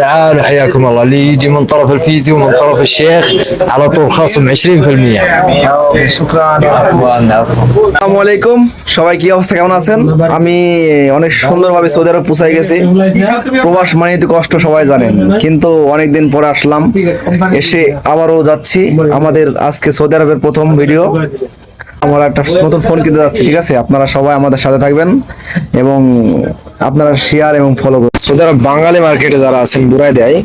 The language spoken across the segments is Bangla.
تعالوا حياكم الله، اللي يجي من طرف الفيديو من طرف الشيخ على طول خصم 20%. শুকরান। আসসালামু আলাইকুম, সবাই কি অবস্থা, কেমন আছেন? আমি অনেক সুন্দরভাবে সৌদি আরব পৌঁছাই গেছি। প্রবাস মানে তো কষ্ট, সবাই জানেন, কিন্তু অনেকদিন পরে আসলাম, এসে আবারও যাচ্ছি। আমাদের আজকে সৌদি আরবের প্রথম ভিডিও। আমরা একটা নতুন ফোন কিনতে যাচ্ছি, ঠিক আছে? আপনারা সবাই আমাদের সাথে থাকবেন এবং আপনারা শেয়ার এবং ফলো করবেন। সৌদি আরব বাঙালি মার্কেটে যারা আছেন, বুরাই দেয়,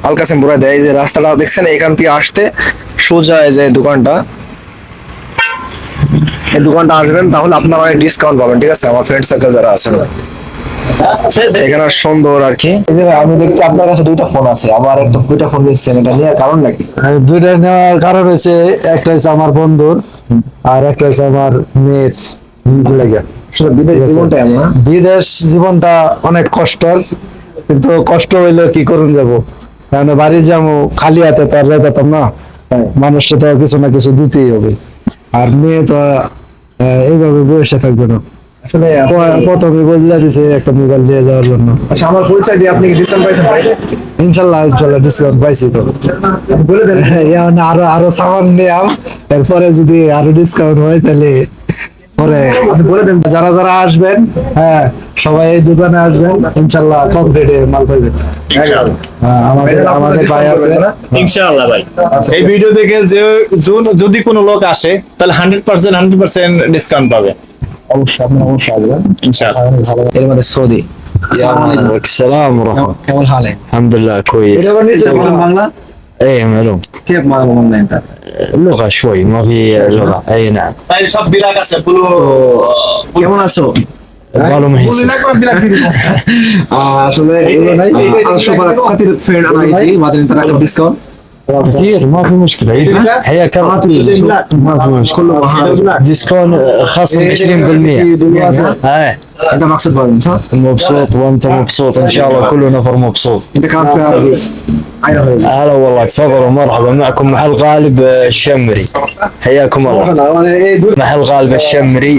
আল কাসেম বুরাই দেয়, যে রাস্তাটা দেখছেন, এখান থেকে আসতে সোজা যে দোকানটা, এই দোকানটা আসবেন, তাহলে আপনারা অনেক ডিসকাউন্ট পাবেন, ঠিক আছে? আমার ফ্রেন্ড সার্কেল যারা আছেন এখানে সুন্দর আর কি। এই যে আমি দেখছি আপনার কাছে দুইটা ফোন আছে, আবার একটা দুইটা ফোন নিচ্ছেন, এটা নিয়ে কারণ নাকি? দুইটা নেওয়ার কারণ হচ্ছে, একটা হচ্ছে আমার বন্ধুর আর একটা হচ্ছে আমার মেয়ের লেগে। আসলে বিদেশ জীবনটা এমন না? বিদেশ জীবনটা অনেক কষ্টের, কিন্তু কষ্ট হইলে কি করুন যাবো, কারণ বাড়ি যাবো খালি হাতে তো আর যাইতাম না, মানুষটা তো কিছু না কিছু দিতেই হবে। আর মেয়ে তো এইভাবে বসে থাকবে না। আসলে প্রথমে বদলা দিছে একটা মোবাইল নিয়ে যাওয়ার জন্য। আচ্ছা, আমার পরিচয় দিয়ে আপনি কি ডিসকাউন্ট পাইছেন ভাই? ইনশাল্লাহ ডিসকাউন্ট পাইছি তো। বলে দেন। এখন আরো সামান নেওয়া, এরপরে যদি আরো ডিসকাউন্ট হয় তাহলে পরে বলে দেন। যারা যারা আসবেন, হ্যাঁ সবাই এই দোকানে আসবেন, ইনশাল্লাহ কম রেটে মাল পাইবেন। আমাদের ভাই আছে ইনশাআল্লাহ ভাই, এই ভিডিও দেখে যে যদি কোনো লোক আসে তাহলে 100% ডিসকাউন্ট পাবে। অবশ্যই, আপনি অবশ্যই আসবেন ইনশাআল্লাহ। এর মধ্যে সৌদি। السلام ورحمة. কেমন হালে? الحمد لله كويس. বাংলা ايه معلوم. كيف معلوم انت؟ اللغة شوي ما في لغة. اي نعم. তাই সব বিলাক আছে পুরো। কেমন আছো? والله ما هي আসলে এগুলো নাই, আর সবার খাতির ফ্রেন্ড আনা হয়েছে, মাদের তারা একটা ডিসকাউন্ট كثير ما في مشكلة. هي كرات ما في مشكلة. ديسكون خصم 20%. ايه انت مقصود بهم صح؟ مبسوط وانت مبسوط ان شاء الله، كل نفر مبسوط. انت كمان في عربي. هلا والله، تفضلوا مرحبا، معكم محل غالب الشمري، حياكم الله. محل غالب الشمري.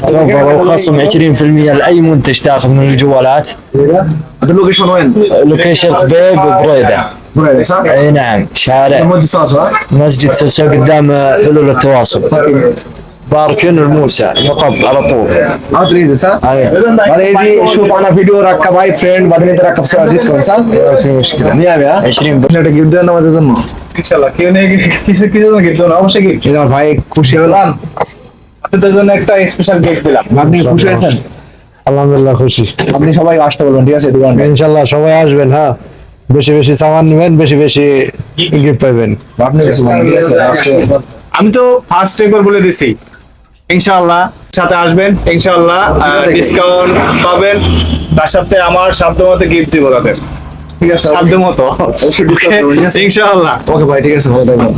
تفضلوا، خصم 20% لأي منتج تاخذ من الجوالات. هذا اللوكيشن وين؟ لوكيشن خبيب بريدة. بريدة صح؟ اي نعم، شارع موجود صح؟ مسجد سوسة قدام حلول التواصل، باركن الموسى نقط على طول. عاد ريزي صح؟ ايوه هذا يجي يشوف انا فيديو ركب هاي فريند، بعدين انت ركب سوا ديسكاونت صح؟ ما في مشكلة. নিয়ে 20%. এটা গিফট দেন আমাদের জন্য। ইনশাআল্লাহ কেউ নেই কিছু কিছু গিফট দেবো, অবশ্যই গিফট। এটা ভাই খুশি হলাম, আপনাদের জন্য একটা স্পেশাল গিফট দিলাম। আপনি খুশি হয়েছেন? আলহামদুলিল্লাহ খুশি। আপনি সবাই আসতে বলবেন, ঠিক আছে? দোকানে ইনশাল্লাহ সবাই আসবেন, হ্যাঁ বেশি বেশি সামান নেবেন, বেশি বেশি গিফট পাইবেন। আপনি কিছু বলেন, ঠিক আছে? আমি তো ফার্স্ট একবার বলে দিছি, ইনশাআল্লাহ সাথে আসবেন, ইনশাআল্লাহ ডিসকাউন্ট পাবেন, তার সাথে আমার সাধ্য মতো গিফট দিব তাদের, ঠিক আছে, সাধ্য মতো অবশ্যই ডিসকাউন্ট করবেন, ঠিক আছে? ইনশাআল্লাহ। ওকে ভাই, ঠিক আছে, ভালো থাকবেন।